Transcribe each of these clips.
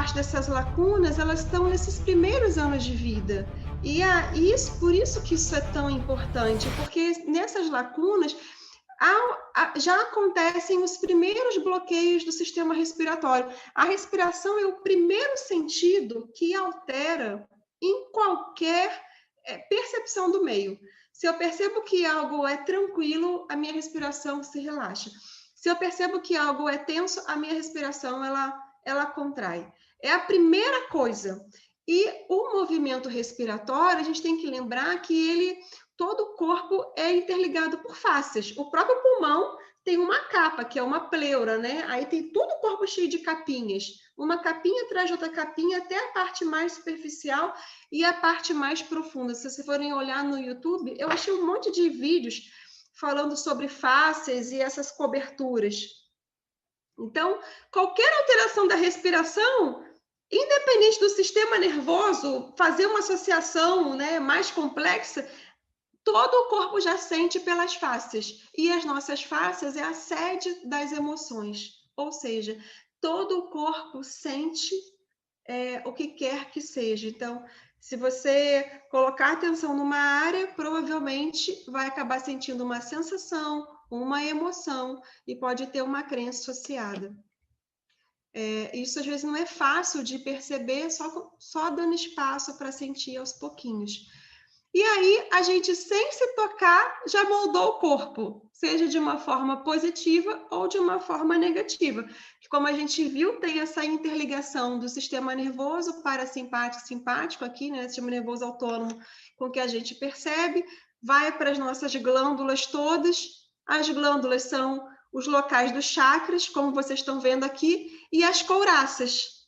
parte dessas lacunas, elas estão nesses primeiros anos de vida. E por isso que isso é tão importante, porque nessas lacunas já acontecem os primeiros bloqueios do sistema respiratório. A respiração é o primeiro sentido que altera em qualquer percepção do meio. Se eu percebo que algo é tranquilo, a minha respiração se relaxa. Se eu percebo que algo é tenso, a minha respiração ela contrai. É a primeira coisa. E o movimento respiratório, a gente tem que lembrar que todo o corpo é interligado por fáscias. O próprio pulmão tem uma capa, que é uma pleura, né? Aí tem todo o corpo cheio de capinhas. Uma capinha atrás de outra capinha, até a parte mais superficial e a parte mais profunda. Se vocês forem olhar no YouTube, eu achei um monte de vídeos falando sobre fáscias e essas coberturas. Então, qualquer alteração da respiração, independente do sistema nervoso, fazer uma associação, né, mais complexa, todo o corpo já sente pelas fáscias. E as nossas fáscias é a sede das emoções. Ou seja, todo o corpo sente o que quer que seja. Então, se você colocar atenção numa área, provavelmente vai acabar sentindo uma sensação, uma emoção, e pode ter uma crença associada. Isso às vezes não é fácil de perceber, só dando espaço para sentir aos pouquinhos. E aí, a gente, sem se tocar, já moldou o corpo, seja de uma forma positiva ou de uma forma negativa. Como a gente viu, tem essa interligação do sistema nervoso parasimpático e simpático aqui, né? Sistema nervoso autônomo, com que a gente percebe, vai para as nossas glândulas todas. As glândulas são os locais dos chakras, como vocês estão vendo aqui, e as couraças.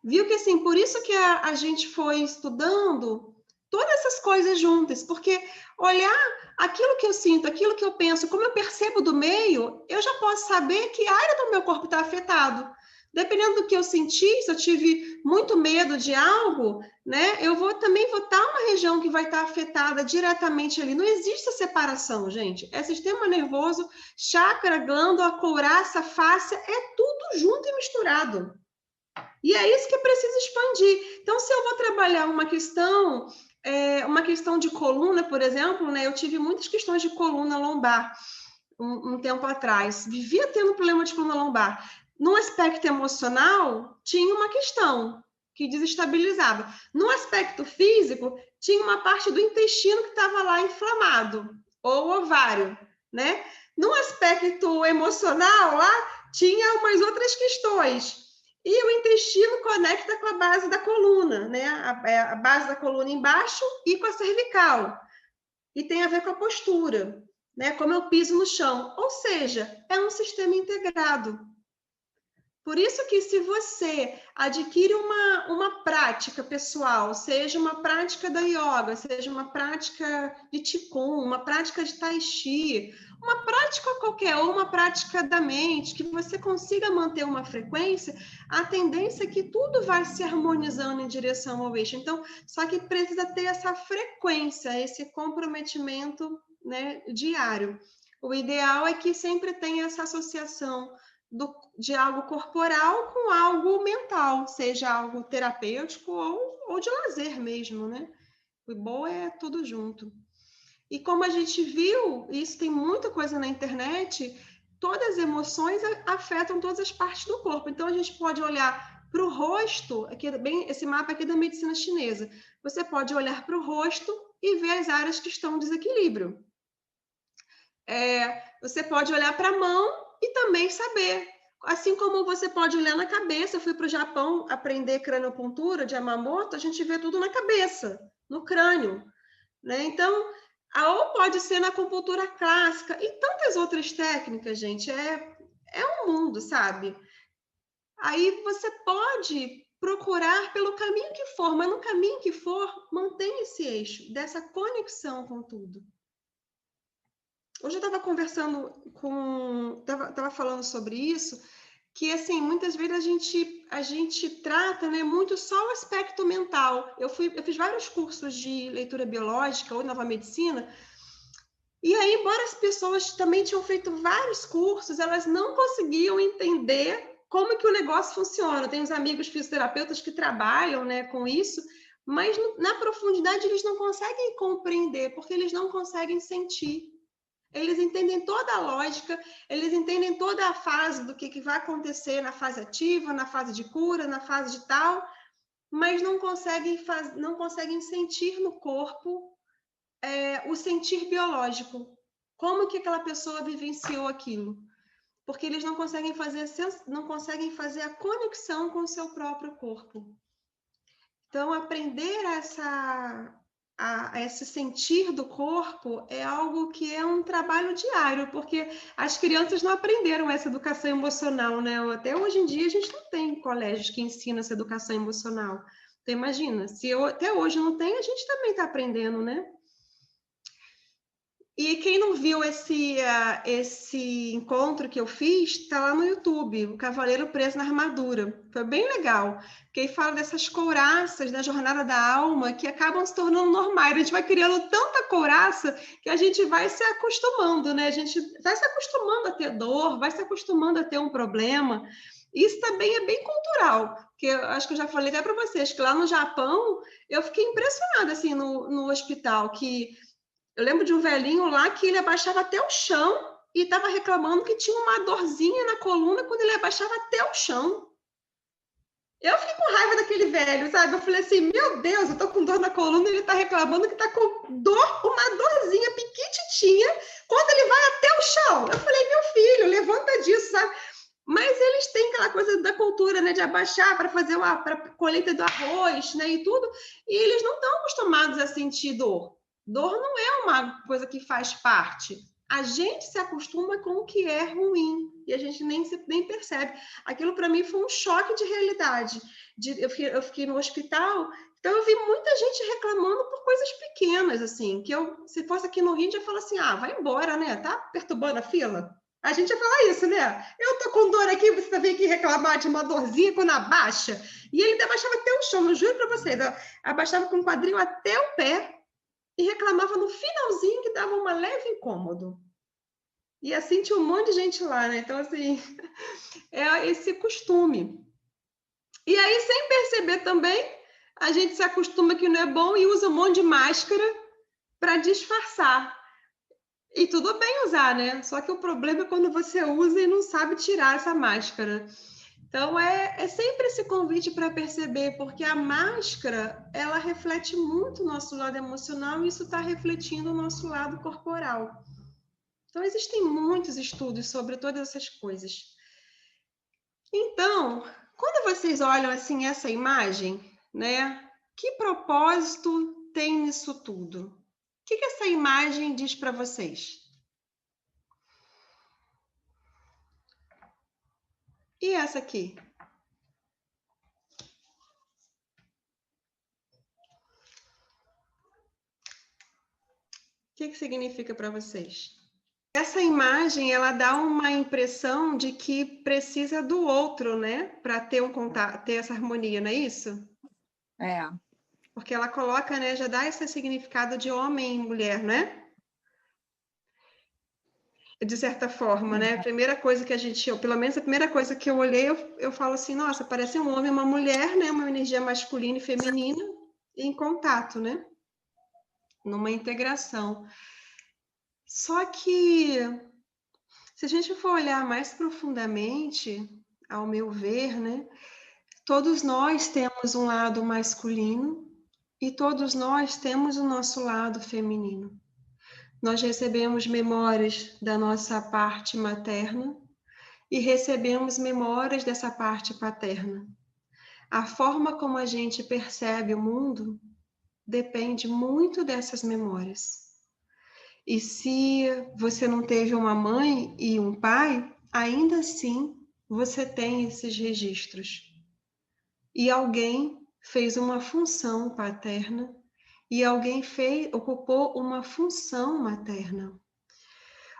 Viu que, assim, por isso que a gente foi estudando todas essas coisas juntas, porque olhar aquilo que eu sinto, aquilo que eu penso, como eu percebo do meio, eu já posso saber que área do meu corpo está afetado. Dependendo do que eu senti, se eu tive muito medo de algo, né, também vou estar uma região que vai estar afetada diretamente ali. Não existe separação, gente. É sistema nervoso, chakra, glândula, couraça, fáscia, é tudo junto e misturado. E é isso que precisa expandir. Então, se eu vou trabalhar uma questão de coluna, por exemplo, né? Eu tive muitas questões de coluna lombar um tempo atrás. Vivia tendo problema de coluna lombar. No aspecto emocional, tinha uma questão que desestabilizava. No aspecto físico, tinha uma parte do intestino que estava lá inflamado, ou ovário, né? No aspecto emocional, lá tinha umas outras questões. E o intestino conecta com a base da coluna, né? A base da coluna embaixo e com a cervical. E tem a ver com a postura, né? Como eu piso no chão. Ou seja, é um sistema integrado. Por isso que se você adquire uma prática pessoal, seja uma prática da yoga, seja uma prática de Qigong, uma prática de Tai Chi, uma prática qualquer, ou uma prática da mente, que você consiga manter uma frequência, a tendência é que tudo vai se harmonizando em direção ao eixo. Então, só que precisa ter essa frequência, esse comprometimento, né, diário. O ideal é que sempre tenha essa associação de algo corporal com algo mental, seja algo terapêutico ou de lazer mesmo, né? O bom é tudo junto. E como a gente viu, isso tem muita coisa na internet, todas as emoções afetam todas as partes do corpo. Então, a gente pode olhar para o rosto, aqui, esse mapa aqui da medicina chinesa, você pode olhar para o rosto e ver as áreas que estão em desequilíbrio. Você pode olhar para a mão e também saber. Assim como você pode olhar na cabeça, eu fui para o Japão aprender craniopuntura de Yamamoto, a gente vê tudo na cabeça, no crânio, né? Então, ou pode ser na acupuntura clássica e tantas outras técnicas, gente, é um mundo, sabe? Aí você pode procurar pelo caminho que for, mas no caminho que for, mantenha esse eixo, dessa conexão com tudo. Hoje eu estava conversando estava falando sobre isso, que assim, muitas vezes a gente trata, né, muito só o aspecto mental. Eu fiz vários cursos de leitura biológica ou nova medicina, e aí, embora as pessoas também tinham feito vários cursos, elas não conseguiam entender como que o negócio funciona. Tem uns amigos fisioterapeutas que trabalham, né, com isso, mas na profundidade eles não conseguem compreender, porque eles não conseguem sentir. Eles entendem toda a lógica, eles entendem toda a fase do que vai acontecer na fase ativa, na fase de cura, na fase de tal, mas não conseguem sentir no corpo o sentir biológico. Como que aquela pessoa vivenciou aquilo? Porque eles não conseguem fazer a conexão com o seu próprio corpo. Então, aprender a esse sentir do corpo é algo que é um trabalho diário, porque as crianças não aprenderam essa educação emocional, né? Até hoje em dia a gente não tem colégios que ensinam essa educação emocional. Então, imagina, se até hoje não tem, a gente também está aprendendo, né? E quem não viu esse encontro que eu fiz, está lá no YouTube, O Cavaleiro Preso na Armadura. Foi bem legal, porque aí fala dessas couraças da jornada da alma que acabam se tornando normais. A gente vai criando tanta couraça que a gente vai se acostumando, né? A gente vai se acostumando a ter dor, vai se acostumando a ter um problema. Isso também é bem cultural, porque eu acho que eu já falei até para vocês, que lá no Japão eu fiquei impressionada assim, no hospital, que eu lembro de um velhinho lá que ele abaixava até o chão e estava reclamando que tinha uma dorzinha na coluna quando ele abaixava até o chão. Eu fiquei com raiva daquele velho, sabe? Eu falei assim, meu Deus, eu tô com dor na coluna e ele tá reclamando que tá com dor, uma dorzinha piquititinha, quando ele vai até o chão. Eu falei, meu filho, levanta disso, sabe? Mas eles têm aquela coisa da cultura, né, de abaixar para fazer para colheita do arroz, né, e tudo, e eles não estão acostumados a sentir dor. Dor não é uma coisa que faz parte. A gente se acostuma com o que é ruim e a gente nem percebe. Aquilo para mim foi um choque de realidade. Eu fiquei no hospital, então eu vi muita gente reclamando por coisas pequenas, assim, que se fosse aqui no Rio, eu ia falar assim, vai embora, né? Tá perturbando a fila? A gente ia falar isso, né? Eu tô com dor aqui, você vem aqui reclamar de uma dorzinha quando abaixa. E ele abaixava até o chão, eu juro para você, abaixava com o quadril até o pé e reclamava no finalzinho que dava um leve incômodo. E assim tinha um monte de gente lá, né? Então, assim, é esse costume. E aí, sem perceber também, a gente se acostuma que não é bom e usa um monte de máscara para disfarçar. E tudo bem usar, né? Só que o problema é quando você usa e não sabe tirar essa máscara. Então, é sempre esse convite para perceber, porque a máscara, ela reflete muito o nosso lado emocional e isso está refletindo o nosso lado corporal. Então, existem muitos estudos sobre todas essas coisas. Então, quando vocês olham assim essa imagem, né? Que propósito tem nisso tudo? O que essa imagem diz para vocês? E essa aqui? O que significa para vocês? Essa imagem, ela dá uma impressão de que precisa do outro, né? Para ter um contato, ter essa harmonia, não é isso? É. Porque ela coloca, né? Já dá esse significado de homem e mulher, né? De certa forma, né? A primeira coisa que pelo menos a primeira coisa que eu olhei, eu falo assim, nossa, parece um homem e uma mulher, né? Uma energia masculina e feminina em contato, né? Numa integração. Só que, se a gente for olhar mais profundamente, ao meu ver, né? Todos nós temos um lado masculino e todos nós temos o nosso lado feminino. Nós recebemos memórias da nossa parte materna e recebemos memórias dessa parte paterna. A forma como a gente percebe o mundo depende muito dessas memórias. E se você não teve uma mãe e um pai, ainda assim você tem esses registros. E alguém fez uma função paterna e alguém ocupou uma função materna.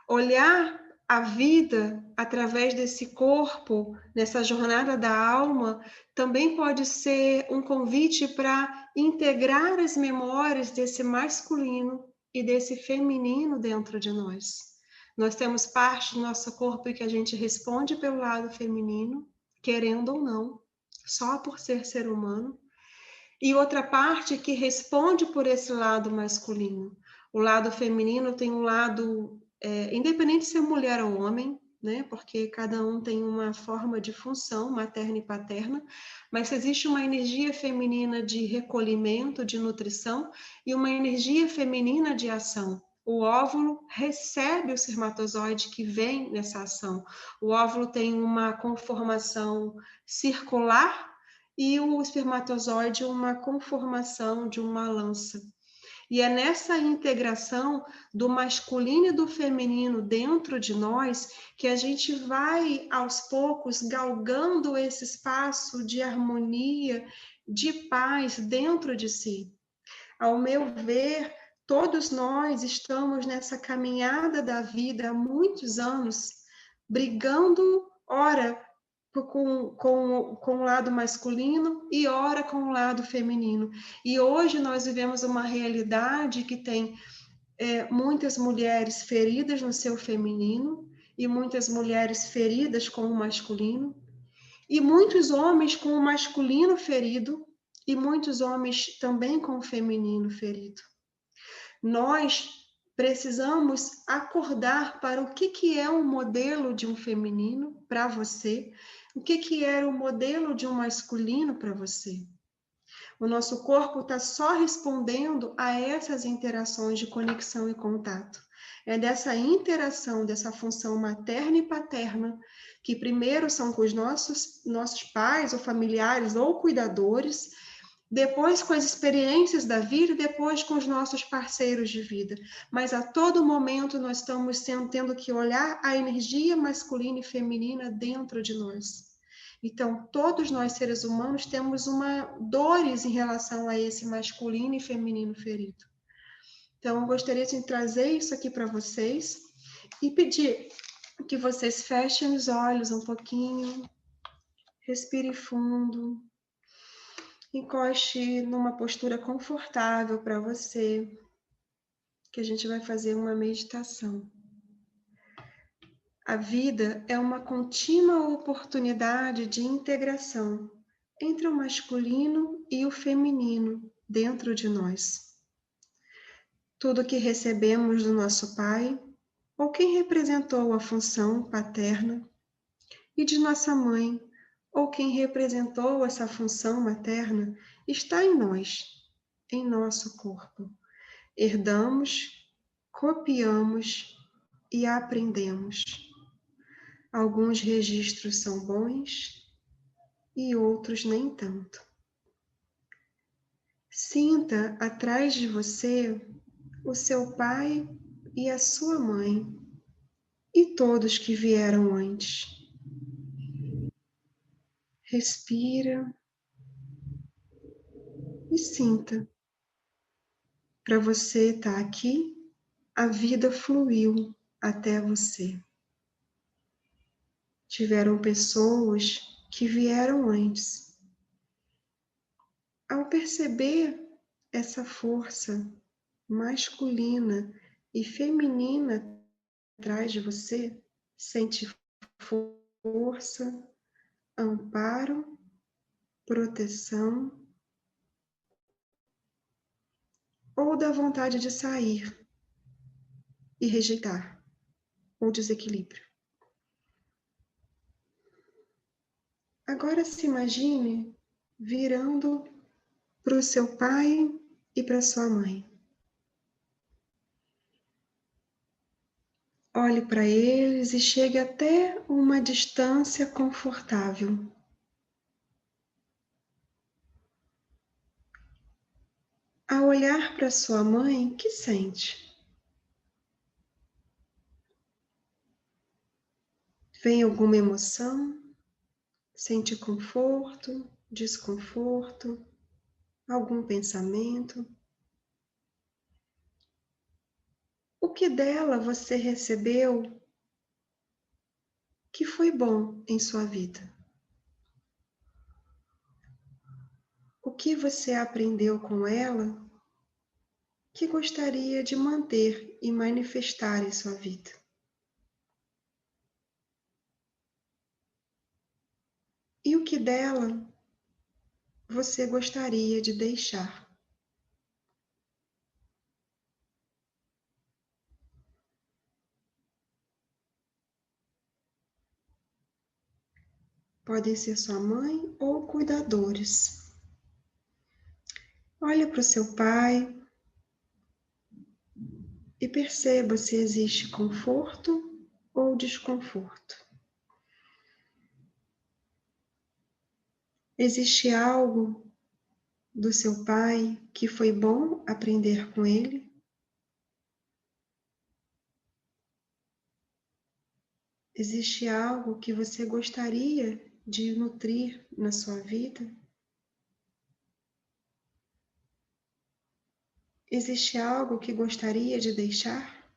Olhar a vida através desse corpo, nessa jornada da alma, também pode ser um convite para integrar as memórias desse masculino e desse feminino dentro de nós. Nós temos parte do nosso corpo que a gente responde pelo lado feminino, querendo ou não, só por ser humano, e outra parte que responde por esse lado masculino. O lado feminino tem um lado, independente se é mulher ou homem, né? Porque cada um tem uma forma de função, materna e paterna, mas existe uma energia feminina de recolhimento, de nutrição, e uma energia feminina de ação. O óvulo recebe o espermatozoide que vem nessa ação. O óvulo tem uma conformação circular e o espermatozoide uma conformação de uma lança. E é nessa integração do masculino e do feminino dentro de nós que a gente vai, aos poucos, galgando esse espaço de harmonia, de paz dentro de si. Ao meu ver, todos nós estamos nessa caminhada da vida há muitos anos, brigando, ora, com o lado masculino e ora com o lado feminino. E hoje nós vivemos uma realidade que tem muitas mulheres feridas no seu feminino e muitas mulheres feridas com o masculino e muitos homens com o masculino ferido e muitos homens também com o feminino ferido. Nós precisamos acordar para o que é um modelo de um feminino para você, o que era o modelo de um masculino para você. O nosso corpo está só respondendo a essas interações de conexão e contato. É dessa interação, dessa função materna e paterna, que primeiro são com os nossos pais ou familiares ou cuidadores, depois com as experiências da vida e depois com os nossos parceiros de vida. Mas a todo momento nós estamos tendo que olhar a energia masculina e feminina dentro de nós. Então, todos nós, seres humanos, temos dores em relação a esse masculino e feminino ferido. Então, eu gostaria de trazer isso aqui para vocês e pedir que vocês fechem os olhos um pouquinho, respire fundo, encoste numa postura confortável para você, que a gente vai fazer uma meditação. A vida é uma contínua oportunidade de integração entre o masculino e o feminino dentro de nós. Tudo que recebemos do nosso pai, ou quem representou a função paterna, e de nossa mãe, ou quem representou essa função materna, está em nós, em nosso corpo. Herdamos, copiamos e aprendemos. Alguns registros são bons e outros nem tanto. Sinta atrás de você o seu pai e a sua mãe e todos que vieram antes. Respira e sinta. Para você estar aqui, a vida fluiu até você. Tiveram pessoas que vieram antes. Ao perceber essa força masculina e feminina atrás de você, sente força, amparo, proteção, ou dá vontade de sair e rejeitar, ou desequilíbrio. Agora se imagine virando para o seu pai e para sua mãe. Olhe para eles e chegue até uma distância confortável. Ao olhar para sua mãe, que sente? Vem alguma emoção? Sente conforto, desconforto, algum pensamento? O que dela você recebeu que foi bom em sua vida? O que você aprendeu com ela que gostaria de manter e manifestar em sua vida? E o que dela você gostaria de deixar? Podem ser sua mãe ou cuidadores. Olha para o seu pai e perceba se existe conforto ou desconforto. Existe algo do seu pai que foi bom aprender com ele? Existe algo que você gostaria de nutrir na sua vida? Existe algo que gostaria de deixar?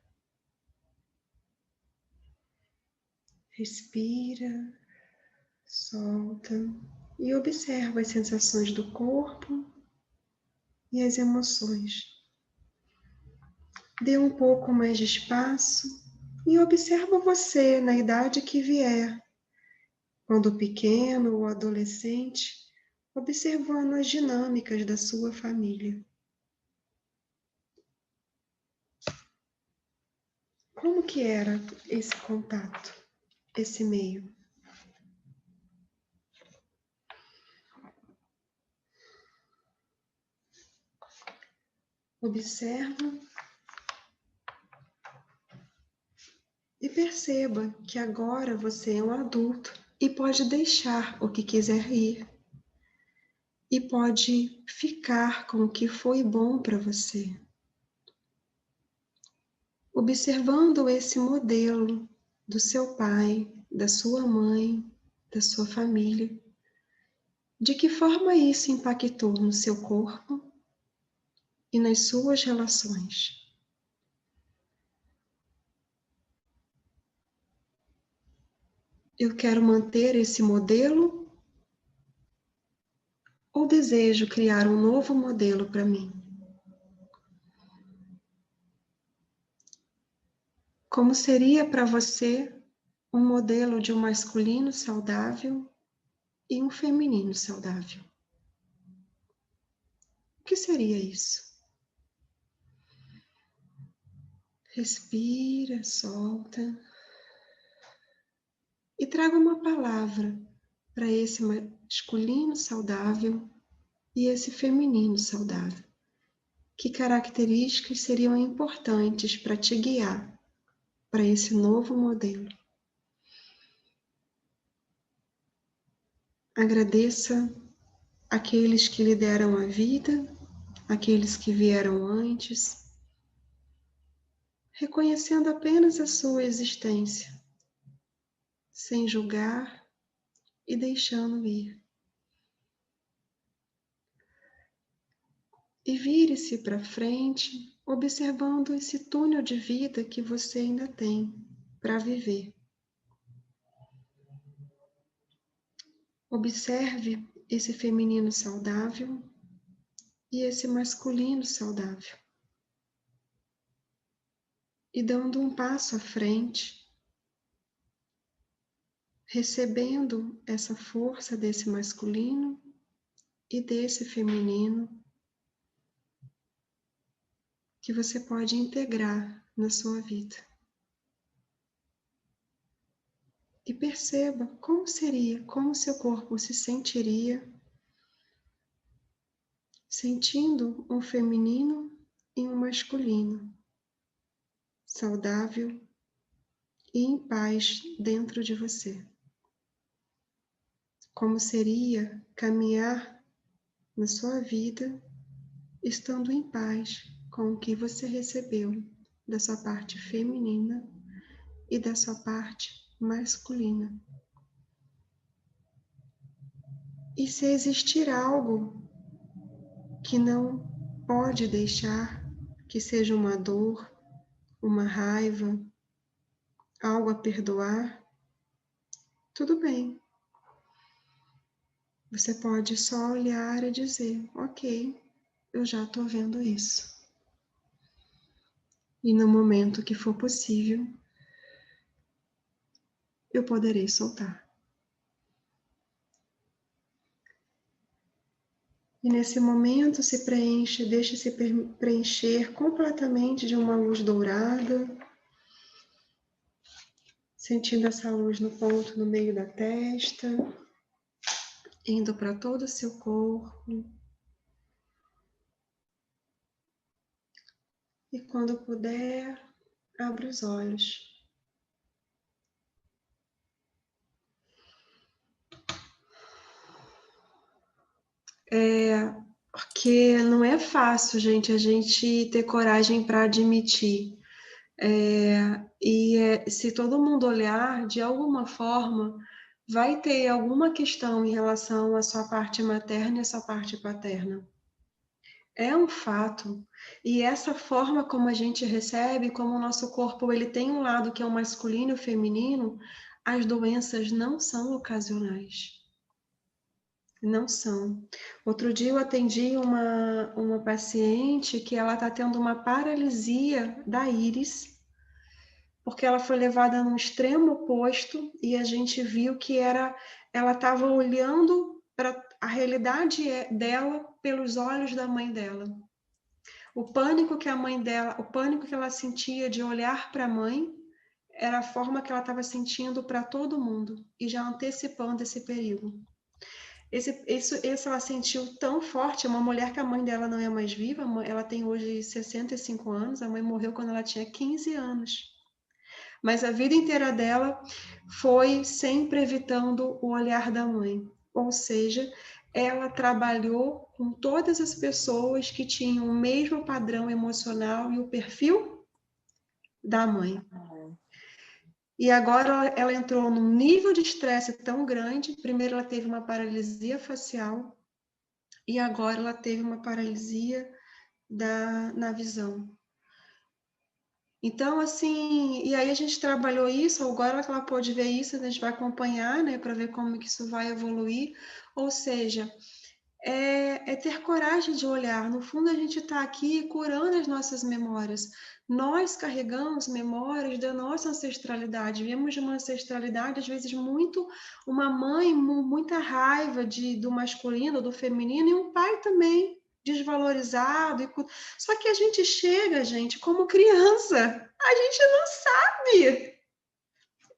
Respira, solta e observa as sensações do corpo e as emoções. Dê um pouco mais de espaço e observa você na idade que vier, quando pequeno ou adolescente, observando as dinâmicas da sua família. Como que era esse contato, esse meio? Observa e perceba que agora você é um adulto e pode deixar o que quiser ir. E pode ficar com o que foi bom para você. Observando esse modelo do seu pai, da sua mãe, da sua família, de que forma isso impactou no seu corpo e nas suas relações. Eu quero manter esse modelo ou desejo criar um novo modelo para mim? Como seria para você um modelo de um masculino saudável e um feminino saudável? O que seria isso? Respira, solta. E traga uma palavra para esse masculino saudável e esse feminino saudável. Que características seriam importantes para te guiar para esse novo modelo? Agradeça aqueles que lhe deram a vida, aqueles que vieram antes, reconhecendo apenas a sua existência, sem julgar e deixando ir. E vire-se para frente, observando esse túnel de vida que você ainda tem para viver. Observe esse feminino saudável e esse masculino saudável. E dando um passo à frente, recebendo essa força desse masculino e desse feminino que você pode integrar na sua vida. E perceba como seria, como seu corpo se sentiria sentindo um feminino e um masculino, saudável e em paz dentro de você. Como seria caminhar na sua vida estando em paz com o que você recebeu da sua parte feminina e da sua parte masculina. E se existir algo que não pode deixar, que seja uma dor, uma raiva, algo a perdoar, tudo bem. Você pode só olhar e dizer, ok, eu já estou vendo isso. E no momento que for possível, eu poderei soltar. E nesse momento se preenche, deixa-se preencher completamente de uma luz dourada, sentindo essa luz no ponto no meio da testa, indo para todo o seu corpo. E quando puder, abra os olhos. Porque não é fácil, gente, a gente ter coragem para admitir. Se todo mundo olhar, de alguma forma, vai ter alguma questão em relação à sua parte materna e à sua parte paterna. É um fato. E essa forma como a gente recebe, como o nosso corpo ele tem um lado que é o masculino e o feminino, as doenças não são ocasionais. Não são. Outro dia eu atendi uma paciente que ela está tendo uma paralisia da íris, porque ela foi levada num extremo oposto e a gente viu que ela estava olhando para a realidade dela pelos olhos da mãe dela. O pânico que ela sentia de olhar para a mãe era a forma que ela estava sentindo para todo mundo e já antecipando esse perigo. Isso ela sentiu tão forte. É uma mulher que a mãe dela não é mais viva, ela tem hoje 65 anos, a mãe morreu quando ela tinha 15 anos. Mas a vida inteira dela foi sempre evitando o olhar da mãe. Ou seja, ela trabalhou com todas as pessoas que tinham o mesmo padrão emocional e o perfil da mãe. E agora ela entrou num nível de estresse tão grande. Primeiro ela teve uma paralisia facial e agora ela teve uma paralisia na visão. Então, assim, e aí a gente trabalhou isso, agora que ela pode ver isso, a gente vai acompanhar, né, para ver como que isso vai evoluir. Ou seja, é ter coragem de olhar. No fundo, a gente está aqui curando as nossas memórias. Nós carregamos memórias da nossa ancestralidade. Viemos de uma ancestralidade, às vezes, uma mãe, muita raiva do masculino, do feminino, e um pai também desvalorizado. Só que a gente chega, gente, como criança, a gente não sabe.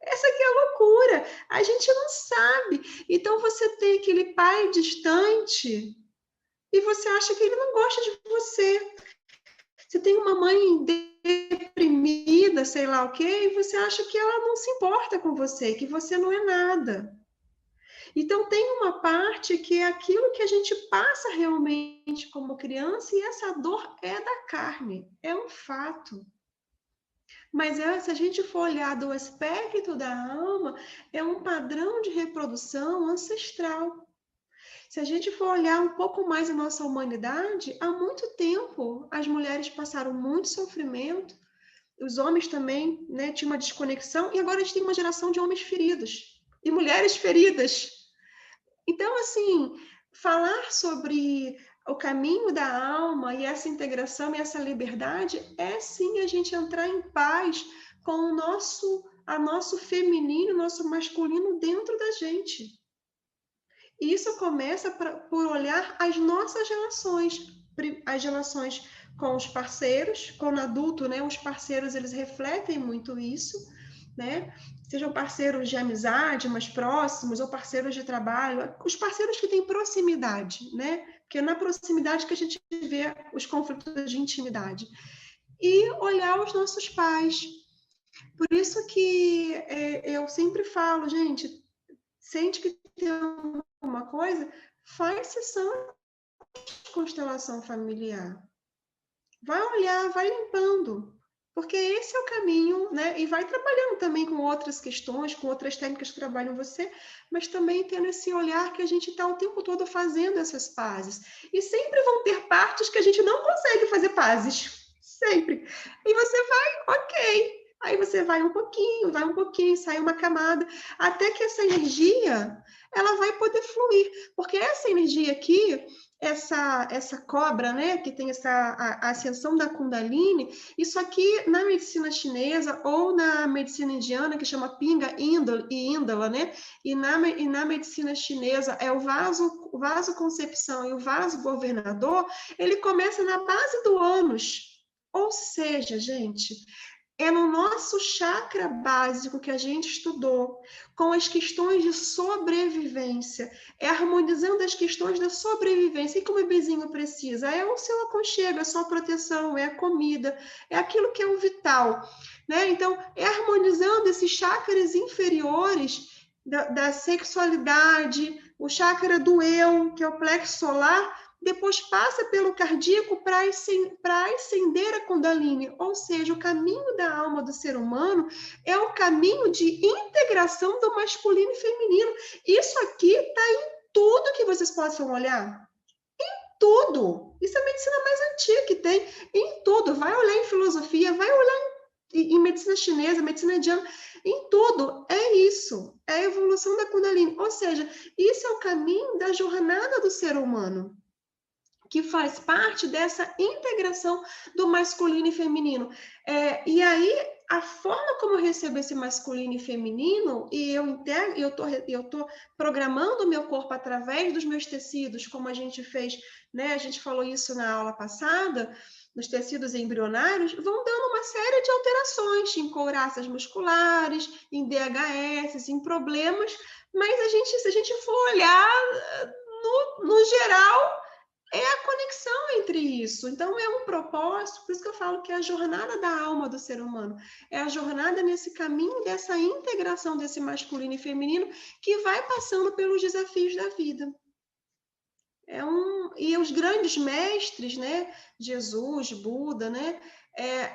Essa aqui é a loucura. A gente não sabe. Então, você tem aquele pai distante e você acha que ele não gosta de você. Você tem uma mãe deprimida, sei lá o quê, e você acha que ela não se importa com você, que você não é nada. Então, tem uma parte que é aquilo que a gente passa realmente como criança, e essa dor é da carne, é um fato. Mas se a gente for olhar do aspecto da alma, é um padrão de reprodução ancestral. Se a gente for olhar um pouco mais a nossa humanidade, há muito tempo as mulheres passaram muito sofrimento, os homens também, né, tinham uma desconexão, e agora a gente tem uma geração de homens feridos e mulheres feridas. Então, assim, falar sobre o caminho da alma e essa integração e essa liberdade é sim a gente entrar em paz com o nosso feminino, nosso masculino dentro da gente. E isso começa por olhar as nossas relações, as relações com os parceiros, com o adulto, né? Os parceiros, eles refletem muito isso, né? Sejam parceiros de amizade mais próximos ou parceiros de trabalho, os parceiros que têm proximidade, né? Porque é na proximidade que a gente vê os conflitos de intimidade. E olhar os nossos pais. Por isso que eu sempre falo, gente, sente que tem uma coisa, faz sessão de constelação familiar. Vai olhar, vai limpando. Porque esse é o caminho, né? E vai trabalhando também com outras questões, com outras técnicas que trabalham você, mas também tendo esse olhar que a gente está o tempo todo fazendo essas pazes. E sempre vão ter partes que a gente não consegue fazer pazes. Sempre. E você vai, ok. Aí você vai um pouquinho, sai uma camada, até que essa energia, ela vai poder fluir, porque essa energia aqui, essa cobra, né, que tem a ascensão da Kundalini, isso aqui na medicina chinesa ou na medicina indiana, que chama Pinga e Índala, né, e na medicina chinesa é o vaso concepção e o vaso governador, ele começa na base do ânus, ou seja, gente, é no nosso chakra básico que a gente estudou, com as questões de sobrevivência, é harmonizando as questões da sobrevivência. E que o bebezinho precisa? É o seu aconchego, é a sua proteção, é a comida, é aquilo que é o vital, né? Então, é harmonizando esses chakras inferiores da sexualidade, o chakra do eu, que é o plexo solar, depois passa pelo cardíaco para ascender a Kundalini, ou seja, o caminho da alma do ser humano é o caminho de integração do masculino e feminino. Isso aqui está em tudo que vocês possam olhar. Tudo. Isso é a medicina mais antiga que tem. Em tudo. Vai olhar em filosofia, vai olhar em medicina chinesa, medicina indiana, em tudo. É isso. É a evolução da Kundalini. Ou seja, isso é o caminho da jornada do ser humano, que faz parte dessa integração do masculino e feminino. E aí, a forma como eu recebo esse masculino e feminino, e eu tô programando o meu corpo através dos meus tecidos, como a gente fez, né? A gente falou isso na aula passada, nos tecidos embrionários, vão dando uma série de alterações em couraças musculares, em DHS, em problemas, mas se a gente for olhar no geral, é a conexão entre isso. Então, é um propósito, por isso que eu falo que é a jornada da alma do ser humano. É a jornada nesse caminho dessa integração desse masculino e feminino que vai passando pelos desafios da vida. E os grandes mestres, né, Jesus, Buda, né,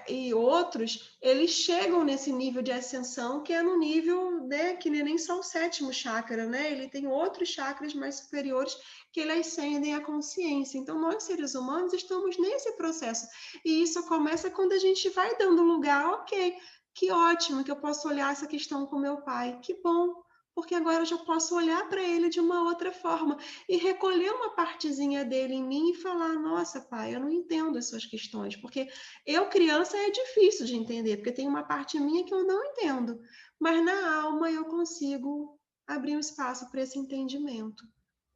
e outros, eles chegam nesse nível de ascensão que é no nível, né, que nem só o sétimo chakra, né, ele tem outros chakras mais superiores que ele ascendem a consciência. Então, nós, seres humanos, estamos nesse processo. E isso começa quando a gente vai dando lugar, ok, que ótimo que eu posso olhar essa questão com meu pai, que bom, porque agora eu já posso olhar para ele de uma outra forma e recolher uma partezinha dele em mim e falar, nossa, pai, eu não entendo as suas questões, porque eu, criança, é difícil de entender, porque tem uma parte minha que eu não entendo, mas na alma eu consigo abrir um espaço para esse entendimento.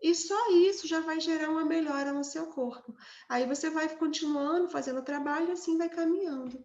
E só isso já vai gerar uma melhora no seu corpo. Aí você vai continuando fazendo o trabalho e assim vai caminhando.